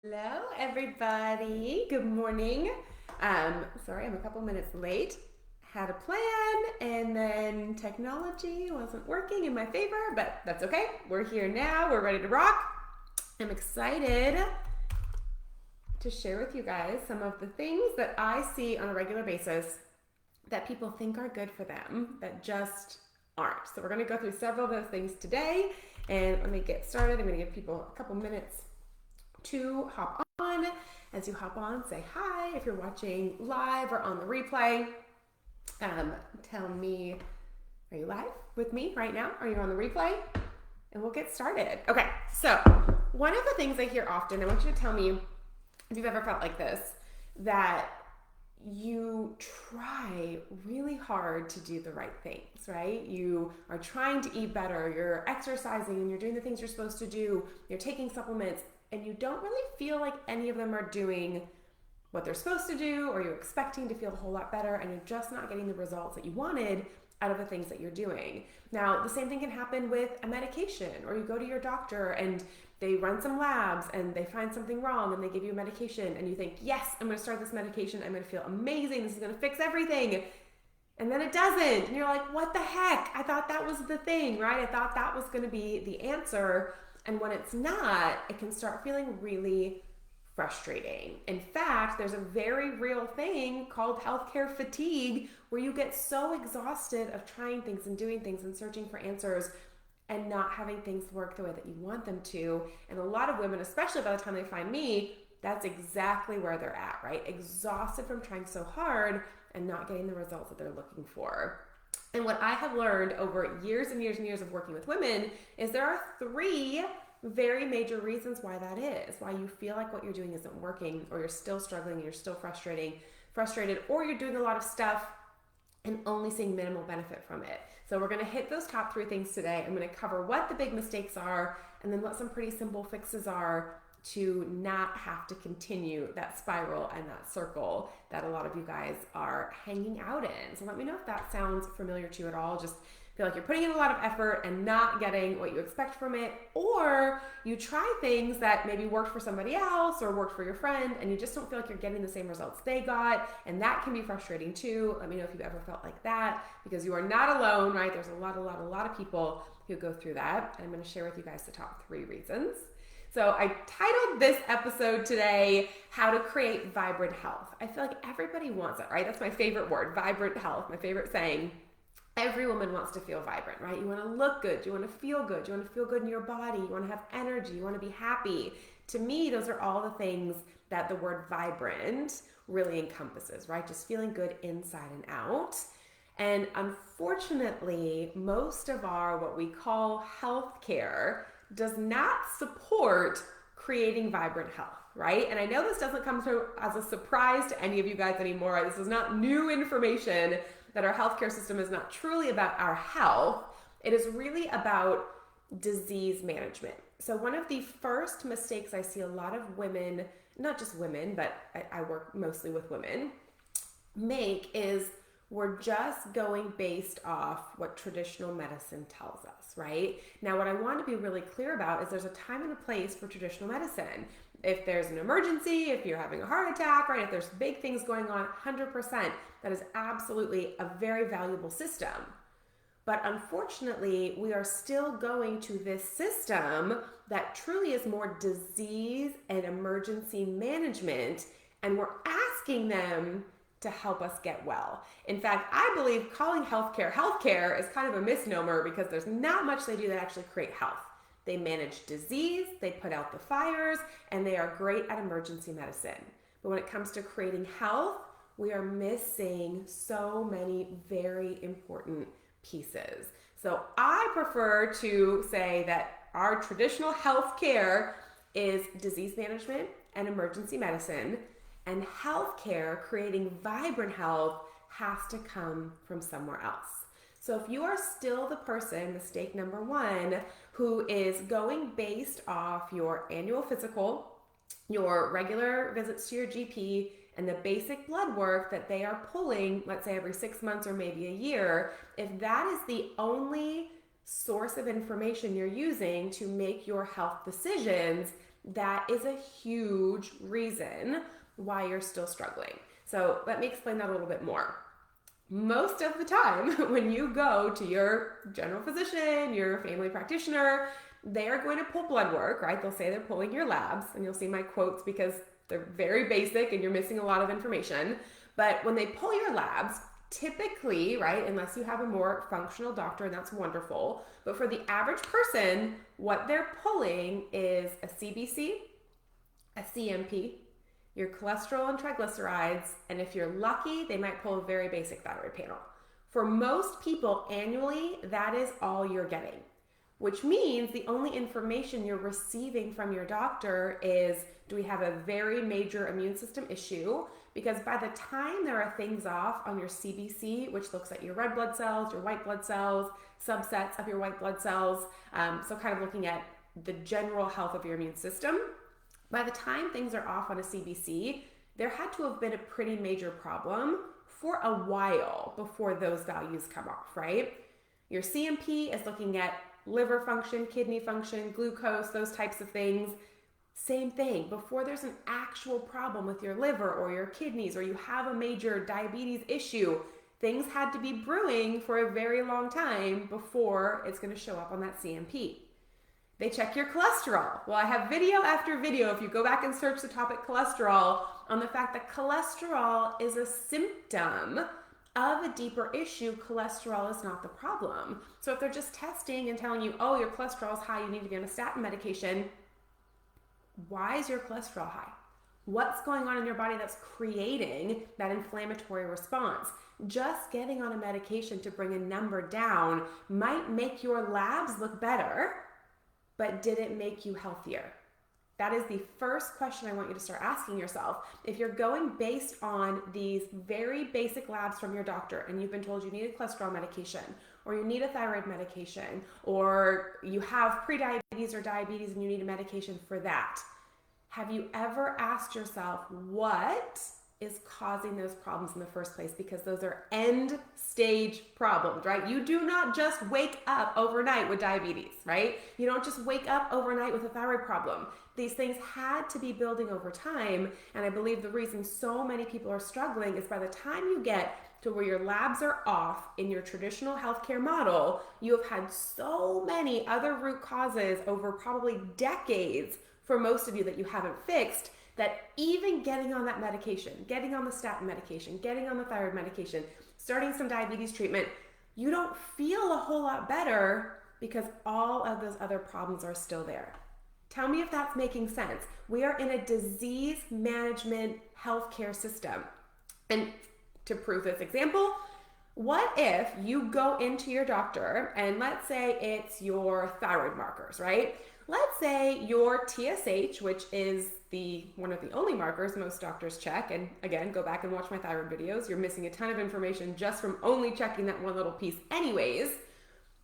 Hello, everybody. Good morning. Sorry, I'm a couple minutes late. Had a plan, and then technology wasn't working in my favor, but that's okay. We're here now. We're ready to rock. I'm excited to share with you guys some of the things that I see on a regular basis that people think are good for them that just aren't. So, we're going to go through several of those things today. And let me get started. I'm going to give people a couple minutes to hop on. As you hop on, say hi. If you're watching live or on the replay, tell me, are you live with me right now? Are you on the replay? And we'll get started. Okay, so one of the things I hear often, I want you to tell me if you've ever felt like this, that you try really hard to do the right things, right? You are trying to eat better, you're exercising, and you're doing the things you're supposed to do, you're taking supplements, and you don't really feel like any of them are doing what they're supposed to do, or you're expecting to feel a whole lot better, and you're just not getting the results that you wanted out of the things that you're doing. Now, the same thing can happen with a medication, or you go to your doctor and they run some labs and they find something wrong and they give you a medication and you think, yes, I'm going to start this medication. I'm going to feel amazing. This is going to fix everything. And then it doesn't. And you're like, what the heck? I thought that was the thing, right? I thought that was going to be the answer. And when it's not, it can start feeling really frustrating. In fact, there's a very real thing called healthcare fatigue where you get so exhausted of trying things and doing things and searching for answers and not having things work the way that you want them to. And a lot of women, especially by the time they find me, that's exactly where they're at, right? Exhausted from trying so hard and not getting the results that they're looking for. And what I have learned over years and years and years of working with women is there are three very major reasons why that is, why you feel like what you're doing isn't working, or you're still struggling, and you're still frustrated, or you're doing a lot of stuff and only seeing minimal benefit from it. So we're going to hit those top three things today. I'm going to cover what the big mistakes are and then what some pretty simple fixes are to not have to continue that spiral and that circle that a lot of you guys are hanging out in. So let me know if that sounds familiar to you at all. Just feel like you're putting in a lot of effort and not getting what you expect from it, or you try things that maybe worked for somebody else or worked for your friend and you just don't feel like you're getting the same results they got, and that can be frustrating too. Let me know if you've ever felt like that, because you are not alone, right? There's a lot of people who go through that, and I'm going to share with you guys the top three reasons. So I titled this episode today, How to Create Vibrant Health. I feel like everybody wants it, right? That's my favorite word, vibrant health, my favorite saying. Every woman wants to feel vibrant, right? You want to look good, you want to feel good, you want to feel good in your body, you want to have energy, you want to be happy. To me, those are all the things that the word vibrant really encompasses, right? Just feeling good inside and out. And unfortunately, most of our what we call healthcare does not support creating vibrant health, right? And I know this doesn't come as a surprise to any of you guys anymore. This is not new information that our healthcare system is not truly about our health. It is really about disease management. So one of the first mistakes I see a lot of women, not just women, but I work mostly with women, make is we're just going based off what traditional medicine tells us, right? Now, what I want to be really clear about is there's a time and a place for traditional medicine. If there's an emergency, if you're having a heart attack, right? If there's big things going on, 100%, that is absolutely a very valuable system. But unfortunately, we are still going to this system that truly is more disease and emergency management, and we're asking them to help us get well. In fact, I believe calling healthcare is kind of a misnomer, because there's not much they do that actually create health. They manage disease, they put out the fires, and they are great at emergency medicine. But when it comes to creating health, we are missing so many very important pieces. So I prefer to say that our traditional healthcare is disease management and emergency medicine, and healthcare, creating vibrant health, has to come from somewhere else. So if you are still the person, mistake number one, who is going based off your annual physical, your regular visits to your GP, and the basic blood work that they are pulling, let's say every 6 months or maybe a year, if that is the only source of information you're using to make your health decisions, that is a huge reason why you're still struggling. So let me explain that a little bit more. Most of the time, when you go to your general physician, your family practitioner, they are going to pull blood work, right? They'll say they're pulling your labs, and you'll see my quotes because they're very basic and you're missing a lot of information. But when they pull your labs, typically, right, unless you have a more functional doctor, and that's wonderful, but for the average person, what they're pulling is a CBC, a CMP, your cholesterol and triglycerides, and if you're lucky, they might pull a very basic thyroid panel. For most people annually, that is all you're getting, which means the only information you're receiving from your doctor is, do we have a very major immune system issue? Because by the time there are things off on your CBC, which looks at your red blood cells, your white blood cells, subsets of your white blood cells, so kind of looking at the general health of your immune system, by the time things are off on a CBC, there had to have been a pretty major problem for a while before those values come off, right? Your CMP is looking at liver function, kidney function, glucose, those types of things. Same thing, before there's an actual problem with your liver or your kidneys, or you have a major diabetes issue, things had to be brewing for a very long time before it's going to show up on that CMP. They check your cholesterol. Well, I have video after video, if you go back and search the topic cholesterol, on the fact that cholesterol is a symptom of a deeper issue. Cholesterol is not the problem. So if they're just testing and telling you, oh, your cholesterol is high, you need to be on a statin medication, why is your cholesterol high? What's going on in your body that's creating that inflammatory response? Just getting on a medication to bring a number down might make your labs look better, but did it make you healthier? That is the first question I want you to start asking yourself. If you're going based on these very basic labs from your doctor and you've been told you need a cholesterol medication, or you need a thyroid medication, or you have prediabetes or diabetes and you need a medication for that, have you ever asked yourself what is causing those problems in the first place? Because those are end stage problems, right? You do not just wake up overnight with diabetes, right? You don't just wake up overnight with a thyroid problem. These things had to be building over time. And I believe the reason so many people are struggling is by the time you get to where your labs are off in your traditional healthcare model, you have had so many other root causes over probably decades for most of you that you haven't fixed, that even getting on that medication, getting on the statin medication, getting on the thyroid medication, starting some diabetes treatment, you don't feel a whole lot better because all of those other problems are still there. Tell me if that's making sense. We are in a disease management healthcare system. And to prove this example, what if you go into your doctor and let's say it's your thyroid markers, right? Let's say your TSH, which is one of the only markers most doctors check, and again, go back and watch my thyroid videos. You're missing a ton of information just from only checking that one little piece anyways.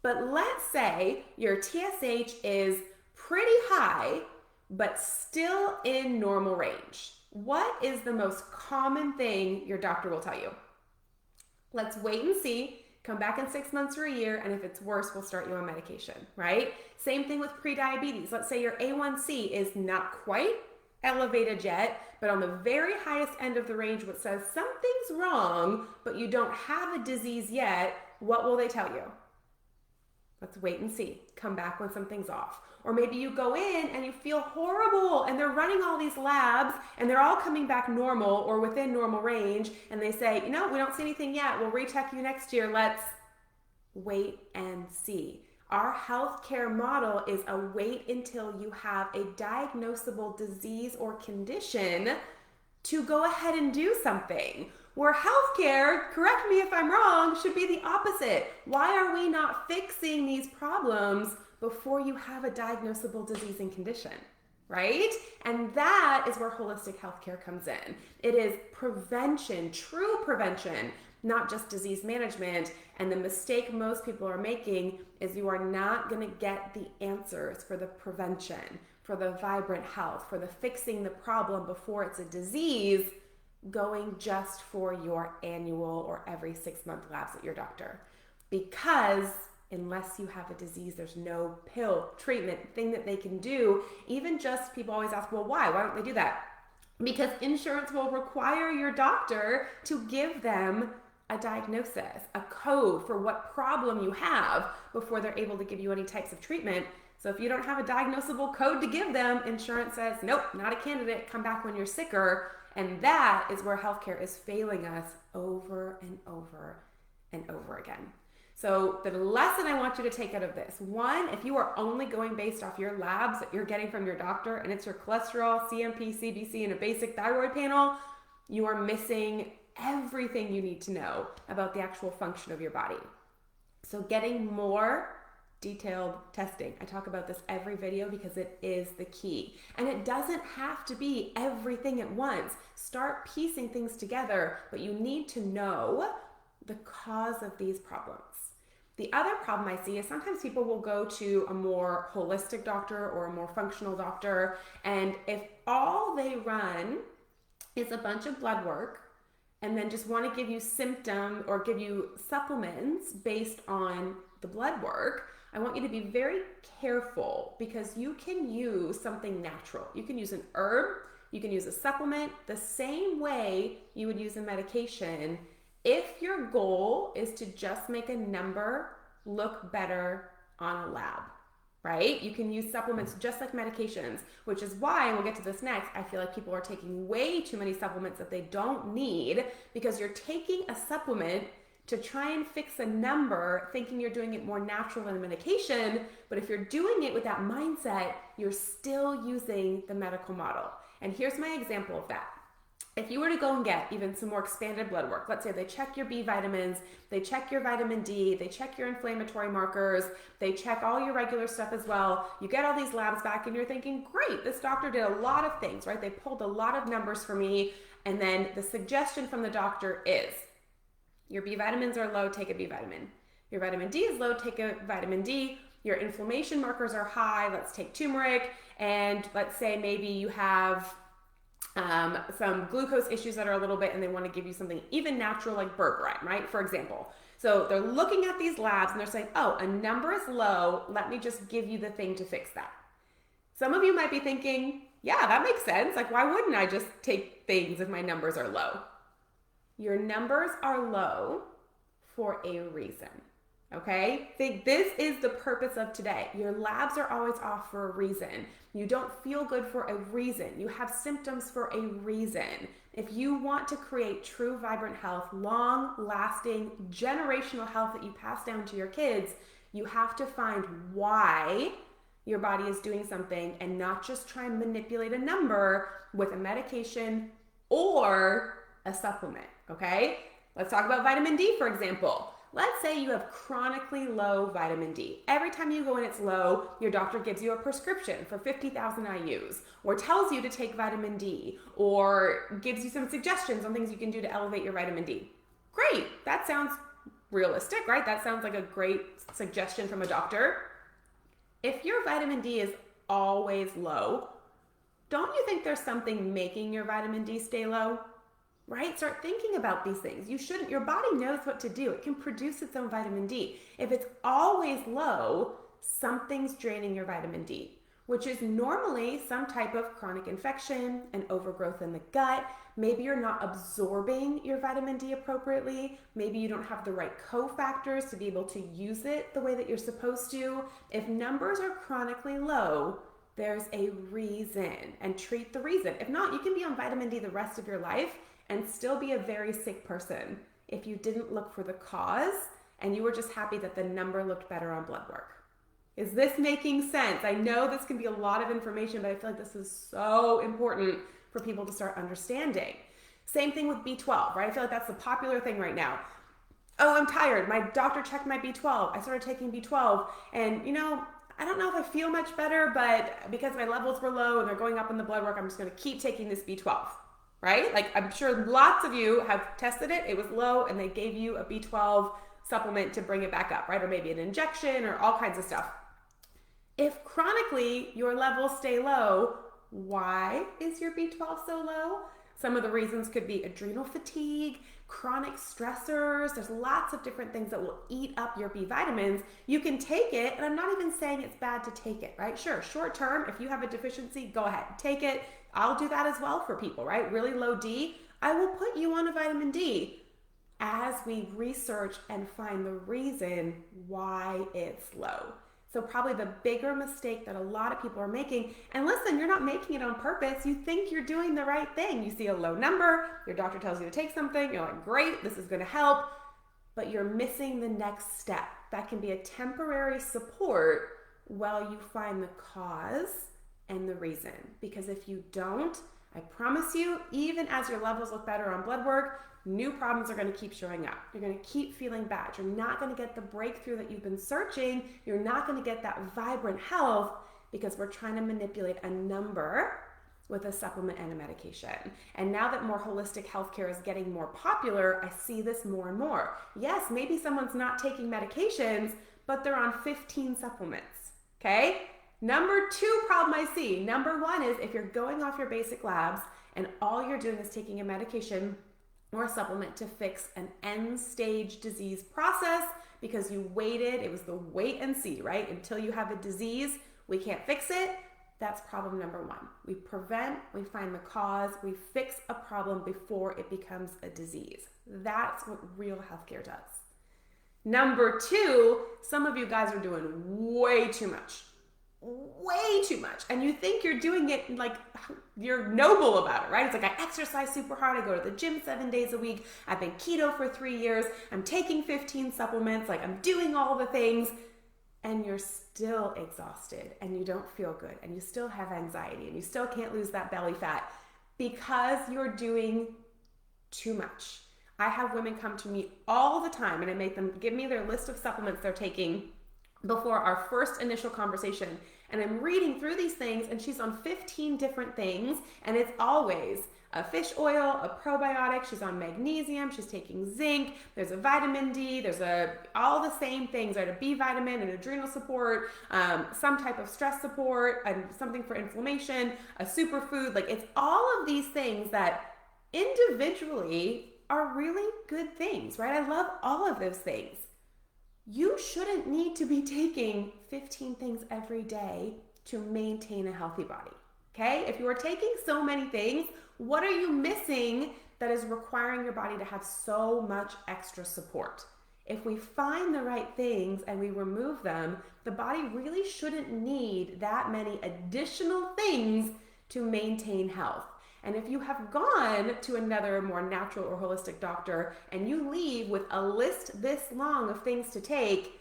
But let's say your TSH is pretty high, but still in normal range. What is the most common thing your doctor will tell you? Let's wait and see. Come back in 6 months or a year, and if it's worse, we'll start you on medication, right? Same thing with prediabetes. Let's say your A1C is not quite elevated yet, but on the very highest end of the range, which says something's wrong, but you don't have a disease yet. What will they tell you? Let's wait and see. Come back when something's off. Or maybe you go in and you feel horrible and they're running all these labs and they're all coming back normal or within normal range, and they say, we don't see anything yet. We'll recheck you next year. Let's wait and see. Our healthcare model is a wait until you have a diagnosable disease or condition to go ahead and do something. Where healthcare, correct me if I'm wrong, should be the opposite. Why are we not fixing these problems before you have a diagnosable disease and condition, right? And that is where holistic healthcare comes in. It is prevention, true prevention, not just disease management. And the mistake most people are making is you are not going to get the answers for the prevention, for the vibrant health, for the fixing the problem before it's a disease, going just for your annual or every 6 month labs at your doctor. Because unless you have a disease, there's no pill, treatment, thing that they can do. Even just, people always ask, well, why? Why don't they do that? Because insurance will require your doctor to give them a diagnosis, a code for what problem you have before they're able to give you any types of treatment. So if you don't have a diagnosable code to give them, insurance says, nope, not a candidate, come back when you're sicker. And that is where healthcare is failing us over and over and over again. So the lesson I want you to take out of this, one, if you are only going based off your labs that you're getting from your doctor and it's your cholesterol, CMP, CBC, and a basic thyroid panel, you are missing everything you need to know about the actual function of your body. So getting more detailed testing. I talk about this every video because it is the key. And it doesn't have to be everything at once. Start piecing things together, but you need to know the cause of these problems. The other problem I see is sometimes people will go to a more holistic doctor or a more functional doctor, and if all they run is a bunch of blood work and then just want to give you symptom or give you supplements based on the blood work, I want you to be very careful, because you can use something natural. You can use an herb, you can use a supplement the same way you would use a medication if your goal is to just make a number look better on a lab, right? You can use supplements just like medications, which is why, and we'll get to this next, I feel like people are taking way too many supplements that they don't need, because you're taking a supplement to try and fix a number thinking you're doing it more natural than a medication. But if you're doing it with that mindset, you're still using the medical model. And here's my example of that. If you were to go and get even some more expanded blood work, let's say they check your B vitamins, they check your vitamin D, they check your inflammatory markers, they check all your regular stuff as well. You get all these labs back and you're thinking, great, this doctor did a lot of things, right? They pulled a lot of numbers for me. And then the suggestion from the doctor is, your B vitamins are low, take a B vitamin. Your vitamin D is low, take a vitamin D. Your inflammation markers are high, let's take turmeric. And let's say maybe you have some glucose issues that are a little bit, and they want to give you something even natural like berberine, right? For example. So they're looking at these labs and they're saying, oh, a number is low, let me just give you the thing to fix that. Some of you might be thinking, yeah, that makes sense. Like, why wouldn't I just take things if my numbers are low? Your numbers are low for a reason, okay? This is the purpose of today. Your labs are always off for a reason. You don't feel good for a reason. You have symptoms for a reason. If you want to create true, vibrant health, long-lasting, generational health that you pass down to your kids, you have to find why your body is doing something and not just try and manipulate a number with a medication or a supplement, okay? Let's talk about vitamin D, for example. Let's say you have chronically low vitamin D. Every time you go in, it's low. Your doctor gives you a prescription for 50,000 IUs, or tells you to take vitamin D, or gives you some suggestions on things you can do to elevate your vitamin D. Great, that sounds realistic, right? That sounds like a great suggestion from a doctor. If your vitamin D is always low, don't you think there's something making your vitamin D stay low? Right? Start thinking about these things. You shouldn't, your body knows what to do. It can produce its own vitamin D. If it's always low, something's draining your vitamin D, which is normally some type of chronic infection, an overgrowth in the gut. Maybe you're not absorbing your vitamin D appropriately. Maybe you don't have the right cofactors to be able to use it the way that you're supposed to. If numbers are chronically low, there's a reason, and treat the reason. If not, you can be on vitamin D the rest of your life and still be a very sick person if you didn't look for the cause and you were just happy that the number looked better on blood work. Is this making sense? I know this can be a lot of information, but I feel like this is so important for people to start understanding. Same thing with B12, right? I feel like that's the popular thing right now. Oh, I'm tired. My doctor checked my B12. I started taking B12 and I don't know if I feel much better, but because my levels were low and they're going up in the blood work, I'm just going to keep taking this B12. Right? Like, I'm sure lots of you have tested it. It was low and they gave you a B12 supplement to bring it back up, right? Or maybe an injection or all kinds of stuff. If chronically your levels stay low, why is your B12 so low? Some of the reasons could be adrenal fatigue, chronic stressors. There's lots of different things that will eat up your B vitamins. You can take it, and I'm not even saying it's bad to take it, right? Sure, short term, if you have a deficiency, go ahead, take it. I'll do that as well for people, right? Really low D, I will put you on a vitamin D as we research and find the reason why it's low. So probably the bigger mistake that a lot of people are making, and listen, you're not making it on purpose. You think you're doing the right thing. You see a low number, your doctor tells you to take something, you're like, great, this is going to help, but you're missing the next step. That can be a temporary support while you find the cause and the reason. Because if you don't, I promise you, even as your levels look better on blood work, new problems are going to keep showing up. You're going to keep feeling bad. You're not going to get the breakthrough that you've been searching. You're not going to get that vibrant health because we're trying to manipulate a number with a supplement and a medication. And now that more holistic healthcare is getting more popular, I see this more and more. Yes, maybe someone's not taking medications, but they're on 15 supplements, okay? Number two problem I see, number one is if you're going off your basic labs and all you're doing is taking a medication or a supplement to fix an end stage disease process because you waited, it was the wait and see, right? Until you have a disease, we can't fix it. That's problem number one. We prevent, we find the cause, we fix a problem before it becomes a disease. That's what real healthcare does. Number two, some of you guys are doing way too much. Way too much. And you think you're doing it like you're noble about it, right? It's like I exercise super hard. I go to the gym 7 days a week. I've been keto for 3 years. I'm taking 15 supplements. Like I'm doing all the things. And you're still exhausted and you don't feel good and you still have anxiety and you still can't lose that belly fat because you're doing too much. I have women come to me all the time and I make them give me their list of supplements they're taking before our first initial conversation. And I'm reading through these things and she's on 15 different things and it's always a fish oil, a probiotic, she's on magnesium, she's taking zinc, there's a vitamin D, there's all the same things, right? A B vitamin, an adrenal support, some type of stress support, and something for inflammation, a superfood. Like it's all of these things that individually are really good things, right? I love all of those things. You shouldn't need to be taking 15 things every day to maintain a healthy body, okay? If you are taking so many things, what are you missing that is requiring your body to have so much extra support? If we find the right things and we remove them, the body really shouldn't need that many additional things to maintain health. And if you have gone to another more natural or holistic doctor and you leave with a list this long of things to take,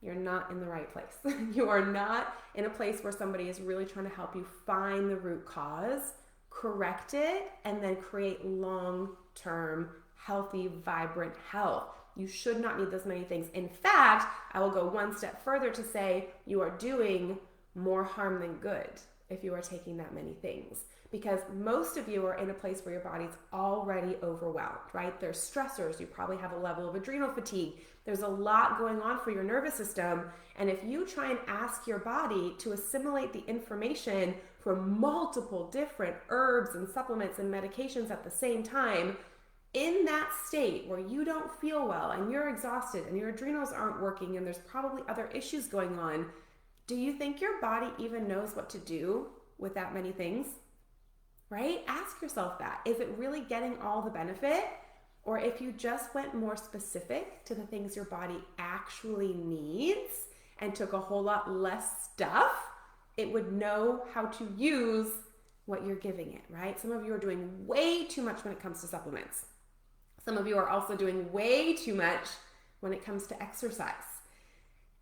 you're not in the right place. You are not in a place where somebody is really trying to help you find the root cause, correct it, and then create long-term, healthy, vibrant health. You should not need this many things. In fact, I will go one step further to say you are doing more harm than good if you are taking that many things. Because most of you are in a place where your body's already overwhelmed, right? There's stressors. You probably have a level of adrenal fatigue. There's a lot going on for your nervous system. And if you try and ask your body to assimilate the information from multiple different herbs and supplements and medications at the same time, in that state where you don't feel well and you're exhausted and your adrenals aren't working and there's probably other issues going on, do you think your body even knows what to do with that many things? Right? Ask yourself that. Is it really getting all the benefit? Or if you just went more specific to the things your body actually needs and took a whole lot less stuff, it would know how to use what you're giving it, right? Some of you are doing way too much when it comes to supplements. Some of you are also doing way too much when it comes to exercise.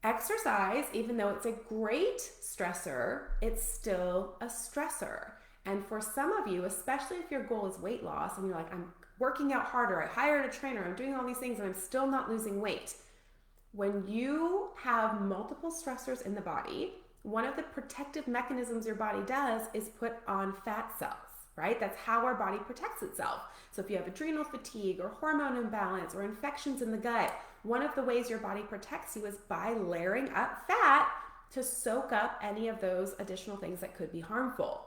Exercise, even though it's a great stressor, it's still a stressor. And for some of you, especially if your goal is weight loss and you're like, I'm working out harder, I hired a trainer, I'm doing all these things and I'm still not losing weight. When you have multiple stressors in the body, one of the protective mechanisms your body does is put on fat cells, right? That's how our body protects itself. So if you have adrenal fatigue or hormone imbalance or infections in the gut, one of the ways your body protects you is by layering up fat to soak up any of those additional things that could be harmful.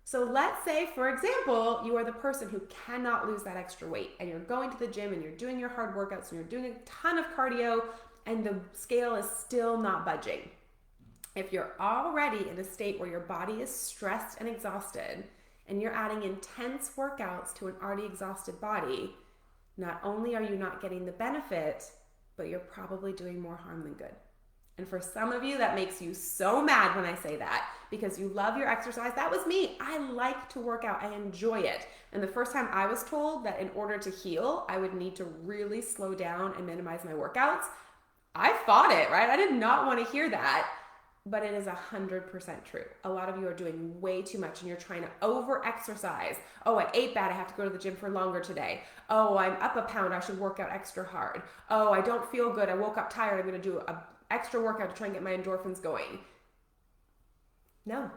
So let's say, for example, you are the person who cannot lose that extra weight and you're going to the gym and you're doing your hard workouts and you're doing a ton of cardio and the scale is still not budging. If you're already in a state where your body is stressed and exhausted and you're adding intense workouts to an already exhausted body, not only are you not getting the benefit, but you're probably doing more harm than good. And for some of you, that makes you so mad when I say that because you love your exercise. That was me. I like to work out. I enjoy it. And the first time I was told that in order to heal, I would need to really slow down and minimize my workouts, I fought it, right? I did not want to hear that, but it is 100% true. A lot of you are doing way too much and you're trying to over-exercise. Oh, I ate bad. I have to go to the gym for longer today. Oh, I'm up a pound. I should work out extra hard. Oh, I don't feel good. I woke up tired. I'm going to do a extra workout to try and get my endorphins going. No,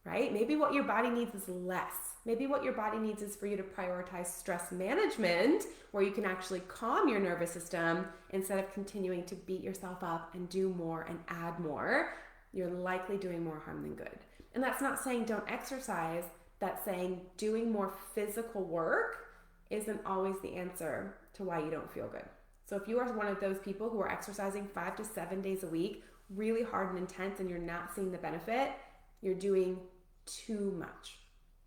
right? Maybe what your body needs is less. Maybe what your body needs is for you to prioritize stress management, where you can actually calm your nervous system instead of continuing to beat yourself up and do more and add more. You're likely doing more harm than good. And that's not saying don't exercise. That's saying doing more physical work isn't always the answer to why you don't feel good. So if you are one of those people who are exercising 5 to 7 days a week, really hard and intense, and you're not seeing the benefit, you're doing too much.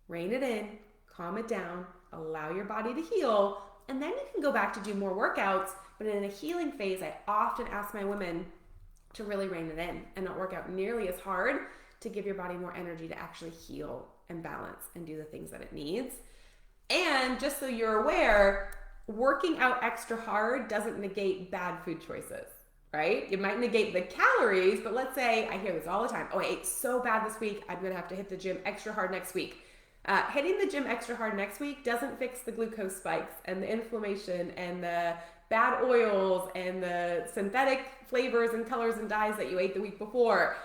Rein it in, calm it down, allow your body to heal, and then you can go back to do more workouts. But in a healing phase, I often ask my women to really rein it in and not work out nearly as hard to give your body more energy to actually heal and balance and do the things that it needs. And just so you're aware, working out extra hard doesn't negate bad food choices, right? It might negate the calories, but let's say, I hear this all the time, oh, I ate so bad this week, I'm gonna have to hit the gym extra hard next week. Hitting the gym extra hard next week doesn't fix the glucose spikes and the inflammation and the bad oils and the synthetic flavors and colors and dyes that you ate the week before.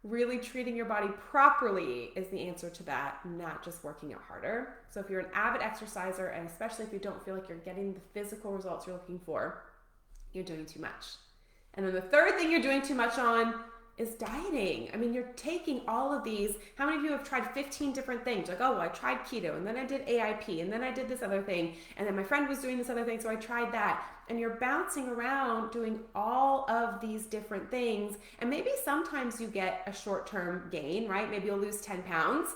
Really treating your body properly is the answer to that, not just working out harder. So if you're an avid exerciser, and especially if you don't feel like you're getting the physical results you're looking for, you're doing too much. And then the third thing you're doing too much on is dieting. I mean, you're taking all of these. How many of you have tried 15 different things? Like, oh, well, I tried keto, and then I did AIP, and then I did this other thing, and then my friend was doing this other thing, so I tried that. And you're bouncing around doing all of these different things. And maybe sometimes you get a short-term gain, right? Maybe you'll lose 10 pounds,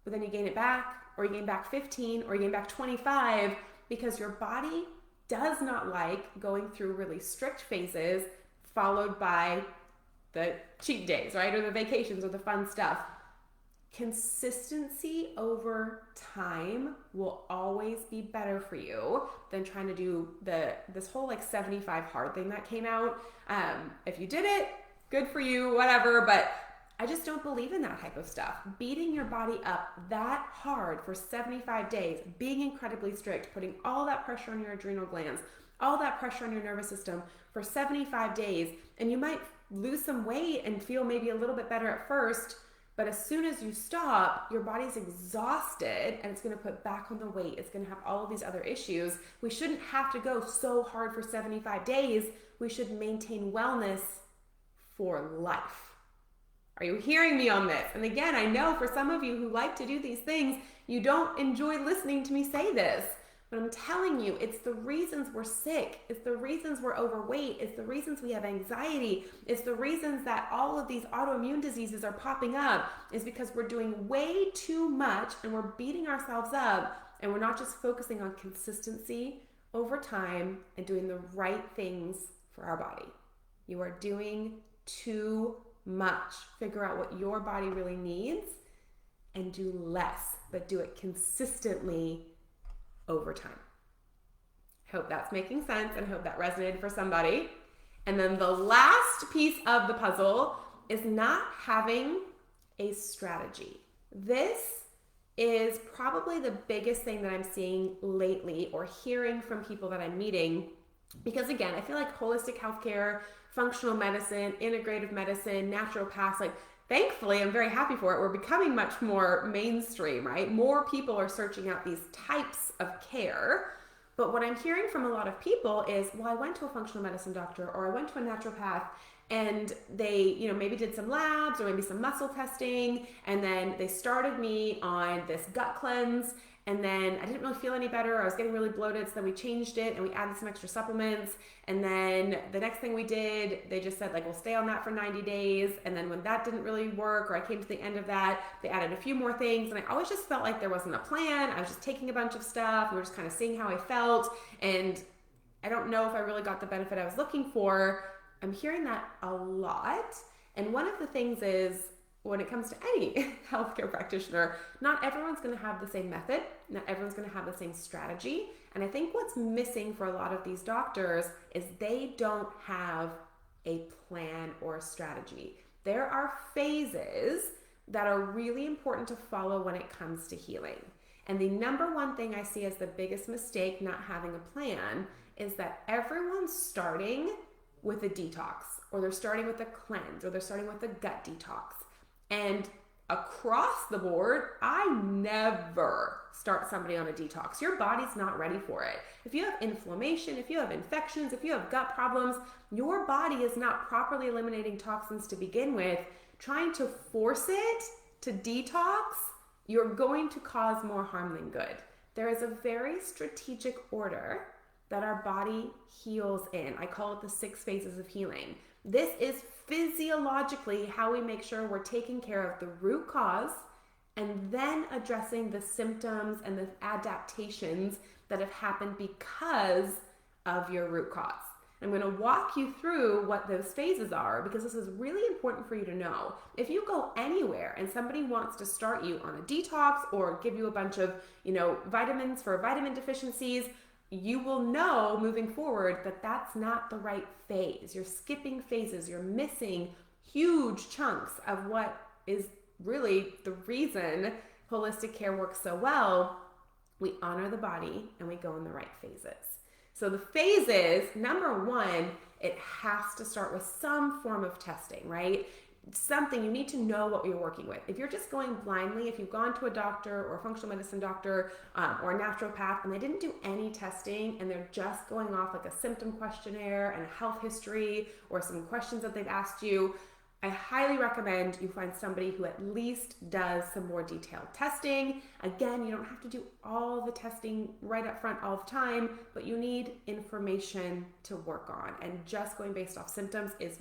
but then you gain it back, or you gain back 15, or you gain back 25, because your body does not like going through really strict phases followed by the cheat days, right? Or the vacations or the fun stuff. Consistency over time will always be better for you than trying to do this whole like 75 hard thing that came out. If you did it, good for you, whatever, but I just don't believe in that type of stuff. Beating your body up that hard for 75 days, being incredibly strict, putting all that pressure on your adrenal glands, all that pressure on your nervous system for 75 days, and you might lose some weight and feel maybe a little bit better at first, but as soon as you stop, your body's exhausted and it's going to put back on the weight. It's going to have all of these other issues. We shouldn't have to go so hard for 75 days. We should maintain wellness for life. Are you hearing me on this? And again, I know for some of you who like to do these things, you don't enjoy listening to me say this. But I'm telling you, it's the reasons we're sick. It's the reasons we're overweight. It's the reasons we have anxiety. It's the reasons that all of these autoimmune diseases are popping up is because we're doing way too much and we're beating ourselves up and we're not just focusing on consistency over time and doing the right things for our body. You are doing too much. Figure out what your body really needs and do less, but do it consistently over time. Hope that's making sense and hope that resonated for somebody. And then the last piece of the puzzle is not having a strategy. This is probably the biggest thing that I'm seeing lately or hearing from people that I'm meeting, because again, I feel like holistic healthcare, functional medicine, integrative medicine, naturopaths, like thankfully, I'm very happy for it. We're becoming much more mainstream, right? More people are searching out these types of care. But what I'm hearing from a lot of people is, well, I went to a functional medicine doctor or I went to a naturopath and they, maybe did some labs or maybe some muscle testing, and then they started me on this gut cleanse, and then I didn't really feel any better. I was getting really bloated, so then we changed it and we added some extra supplements. And then the next thing we did, they just said, like, we'll stay on that for 90 days. And then when that didn't really work, or I came to the end of that, they added a few more things. And I always just felt like there wasn't a plan. I was just taking a bunch of stuff. We were just kind of seeing how I felt. And I don't know if I really got the benefit I was looking for. I'm hearing that a lot. And one of the things is, when it comes to any healthcare practitioner, not everyone's going to have the same method. Not everyone's going to have the same strategy. And I think what's missing for a lot of these doctors is they don't have a plan or a strategy. There are phases that are really important to follow when it comes to healing. And the number one thing I see as the biggest mistake not having a plan is that everyone's starting with a detox, or they're starting with a cleanse, or they're starting with a gut detox. And across the board, I never start somebody on a detox. Your body's not ready for it. If you have inflammation, if you have infections, if you have gut problems, your body is not properly eliminating toxins to begin with. Trying to force it to detox, you're going to cause more harm than good. There is a very strategic order that our body heals in. I call it the 6 phases of healing. This is physiologically how we make sure we're taking care of the root cause and then addressing the symptoms and the adaptations that have happened because of your root cause. I'm going to walk you through what those phases are, because this is really important for you to know. If you go anywhere and somebody wants to start you on a detox or give you a bunch of, vitamins for vitamin deficiencies, you will know moving forward that that's not the right phase. You're skipping phases. You're missing huge chunks of what is really the reason holistic care works so well. We honor the body and we go in the right phases. So the phases, number one, it has to start with some form of testing, right? Something, you need to know what you're working with. If you're just going blindly, if you've gone to a doctor or a functional medicine doctor or a naturopath and they didn't do any testing and they're just going off like a symptom questionnaire and a health history or some questions that they've asked you, I highly recommend you find somebody who at least does some more detailed testing. Again, you don't have to do all the testing right up front all the time, but you need information to work on. And just going based off symptoms is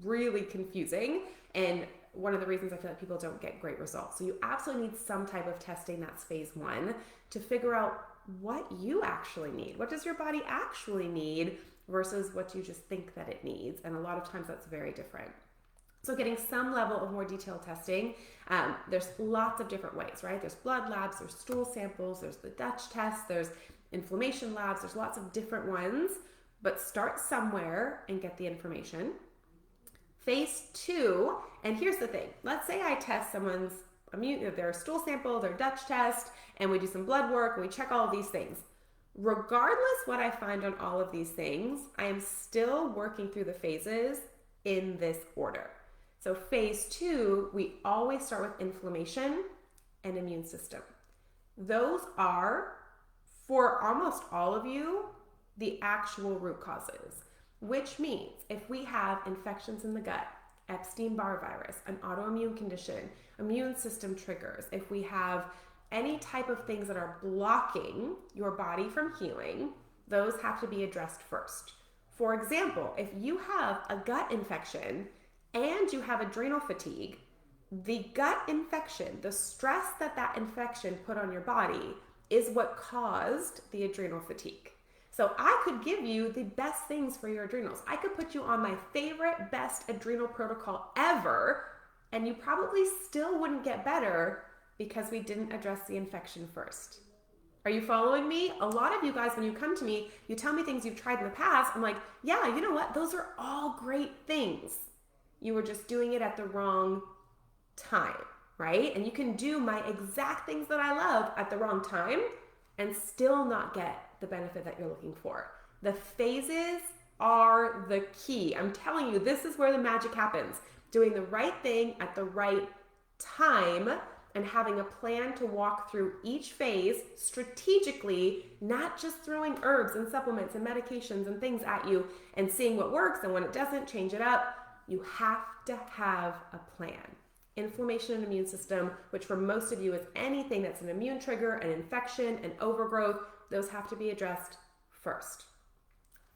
really confusing, and one of the reasons I feel like people don't get great results. So you absolutely need some type of testing. That's phase 1, to figure out what you actually need. What does your body actually need versus what you just think that it needs? And a lot of times that's very different. So getting some level of more detailed testing, there's lots of different ways, right? There's blood labs, there's stool samples, there's the Dutch test, there's inflammation labs, there's lots of different ones, but start somewhere and get the information. Phase 2, and here's the thing. Let's say I test someone's their stool sample, their Dutch test, and we do some blood work, and we check all of these things. Regardless what I find on all of these things, I am still working through the phases in this order. So phase 2, we always start with inflammation and immune system. Those are, for almost all of you, the actual root causes. Which means if we have infections in the gut, Epstein-Barr virus, an autoimmune condition, immune system triggers, if we have any type of things that are blocking your body from healing, those have to be addressed first. For example, if you have a gut infection and you have adrenal fatigue, the gut infection, the stress that infection put on your body is what caused the adrenal fatigue. So I could give you the best things for your adrenals. I could put you on my favorite, best adrenal protocol ever, and you probably still wouldn't get better because we didn't address the infection first. Are you following me? A lot of you guys, when you come to me, you tell me things you've tried in the past. I'm like, yeah, you know what? Those are all great things. You were just doing it at the wrong time, right? And you can do my exact things that I love at the wrong time and still not get the benefit that you're looking for. The phases are the key. I'm telling you, this is where the magic happens. Doing the right thing at the right time and having a plan to walk through each phase strategically, not just throwing herbs and supplements and medications and things at you and seeing what works, and when it doesn't, change it up. you have to have a plan. Inflammation and immune system, which for most of you is anything that's an immune trigger, an infection, an overgrowth, those have to be addressed first.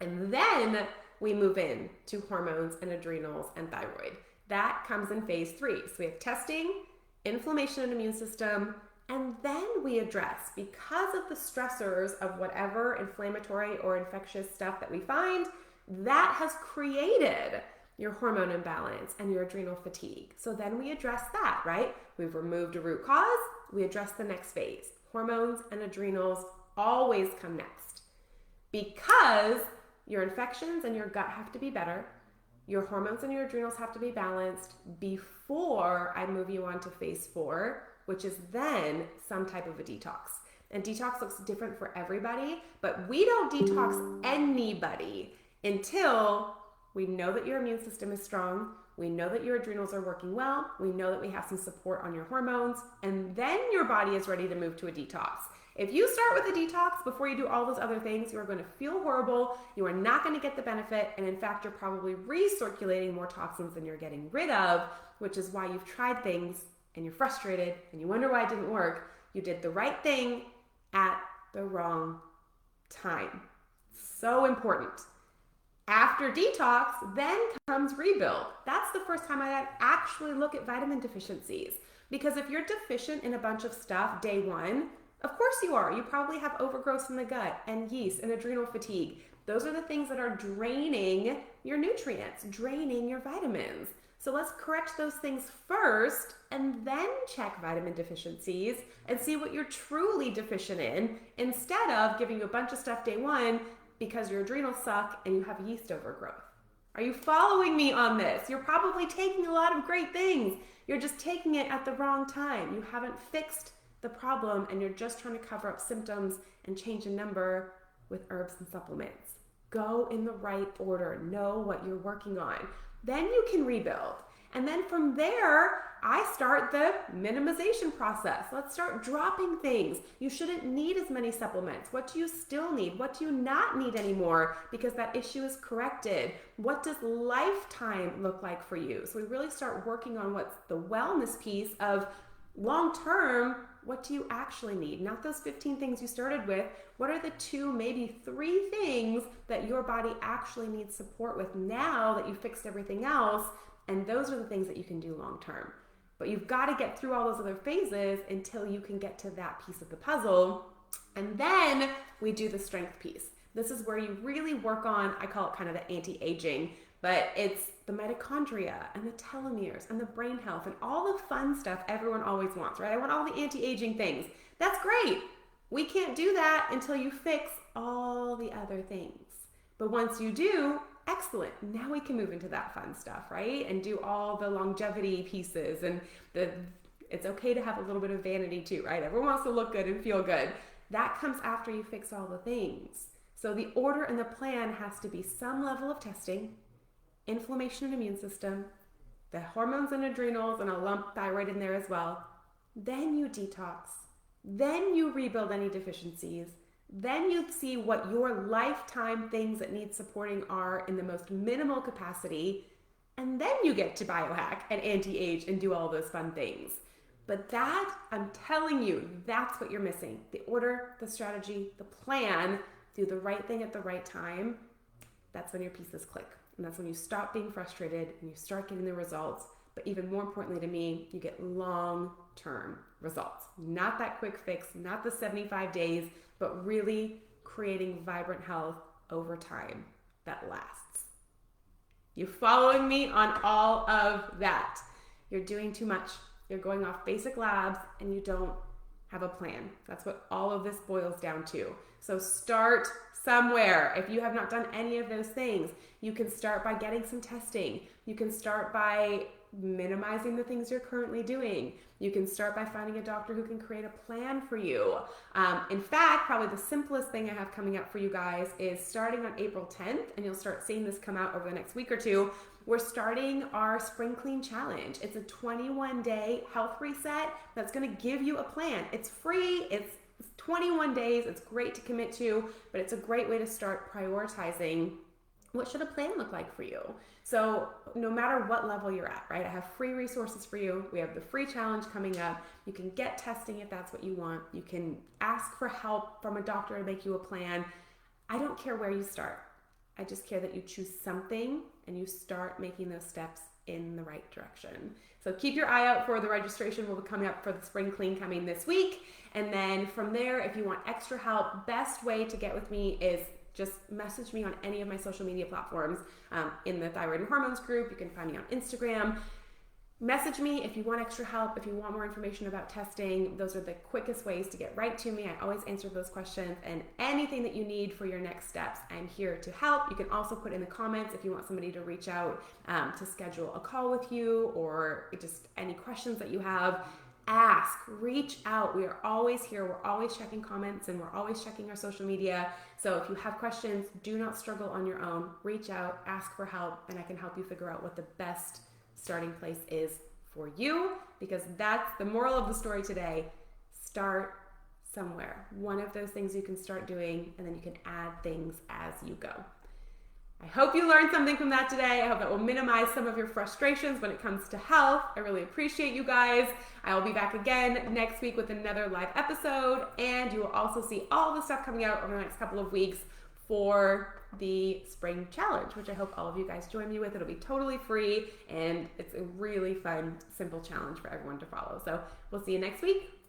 And then we move in to hormones and adrenals and thyroid. That comes in phase 3. So we have testing, inflammation and immune system, and then we address, because of the stressors of whatever inflammatory or infectious stuff that we find, that has created your hormone imbalance and your adrenal fatigue. So then we address that, right? We've removed a root cause, we address the next phase. Hormones and adrenals always come next, because your infections and your gut have to be better. Your hormones and your adrenals have to be balanced before I move you on to phase 4, which is then some type of a detox. And detox looks different for everybody, but we don't detox anybody until we know that your immune system is strong, we know that your adrenals are working well, we know that we have some support on your hormones, and then your body is ready to move to a detox. If you start with a detox before you do all those other things, you are going to feel horrible, you are not going to get the benefit, and in fact, you're probably recirculating more toxins than you're getting rid of, which is why you've tried things and you're frustrated and you wonder why it didn't work. You did the right thing at the wrong time. So important. After detox, then comes rebuild. That's the first time I actually look at vitamin deficiencies. Because if you're deficient in a bunch of stuff day 1, of course you are. You probably have overgrowth in the gut and yeast and adrenal fatigue. Those are the things that are draining your nutrients, draining your vitamins. So let's correct those things first and then check vitamin deficiencies and see what you're truly deficient in, instead of giving you a bunch of stuff day 1 because your adrenals suck and you have yeast overgrowth. Are you following me on this? You're probably taking a lot of great things. You're just taking it at the wrong time. You haven't fixed the problem and you're just trying to cover up symptoms and change a number with herbs and supplements. Go in the right order. Know what you're working on. Then you can rebuild. And then from there, I start the minimization process. Let's start dropping things. You shouldn't need as many supplements. What do you still need? What do you not need anymore? Because that issue is corrected. What does lifetime look like for you? So we really start working on what's the wellness piece of long term. What do you actually need? Not those 15 things you started with. What are the 2, maybe 3 things that your body actually needs support with now that you fixed everything else? And those are the things that you can do long term. But you've got to get through all those other phases until you can get to that piece of the puzzle. And then we do the strength piece. This is where you really work on, I call it kind of the anti-aging, but it's the mitochondria and the telomeres and the brain health and all the fun stuff everyone always wants, right? I want all the anti-aging things. That's great. We can't do that until you fix all the other things. But once you do, excellent. Now we can move into that fun stuff, right? And do all the longevity pieces, and it's okay to have a little bit of vanity too, right? Everyone wants to look good and feel good. That comes after you fix all the things. So the order and the plan has to be some level of testing, inflammation and immune system, the hormones and adrenals, and I'll lump thyroid in there as well. Then you detox. Then you rebuild any deficiencies. Then you see what your lifetime things that need supporting are in the most minimal capacity. And then you get to biohack and anti-age and do all those fun things. But that, I'm telling you, that's what you're missing. The order, the strategy, the plan, do the right thing at the right time. That's when your pieces click. And that's when you stop being frustrated and you start getting the results. But even more importantly to me, you get long-term results. Not that quick fix, not the 75 days, but really creating vibrant health over time that lasts. You following me on all of that? You're doing too much. You're going off basic labs and you don't have a plan. That's what all of this boils down to. So start somewhere. If you have not done any of those things, you can start by getting some testing. You can start by minimizing the things you're currently doing. You can start by finding a doctor who can create a plan for you. In fact, probably the simplest thing I have coming up for you guys is starting on April 10th, and you'll start seeing this come out over the next week or two. We're starting our Spring Clean Challenge. It's a 21-day health reset that's going to give you a plan. It's free. It's 21 days. It's great to commit to, but it's a great way to start prioritizing what should a plan look like for you? So no matter what level you're at, right? I have free resources for you. We have the free challenge coming up. You can get testing if that's what you want. You can ask for help from a doctor to make you a plan. I don't care where you start. I just care that you choose something and you start making those steps in the right direction. So keep your eye out for the registration. Will be coming up for the spring clean coming this week. And then from there, if you want extra help, best way to get with me is just message me on any of my social media platforms. In the thyroid and hormones group, you can find me on Instagram. Message me if you want extra help, if you want more information about testing. Those are the quickest ways to get right to me. I always answer those questions, and anything that you need for your next steps, I'm here to help. You can also put in the comments if you want somebody to reach out to schedule a call with you, or just any questions that you have. Ask, reach out. We are always here. We're always checking comments, and we're always checking our social media. So if you have questions, do not struggle on your own. Reach out, ask for help, and I can help you figure out what the best starting place is for you, because that's the moral of the story today. Start somewhere. One of those things you can start doing, and then you can add things as you go. I hope you learned something from that today. I hope that will minimize some of your frustrations when it comes to health. I really appreciate you guys. I will be back again next week with another live episode, and you will also see all the stuff coming out over the next couple of weeks for the spring challenge, which I hope all of you guys join me with. It'll be totally free, and it's a really fun, simple challenge for everyone to follow. So we'll see you next week.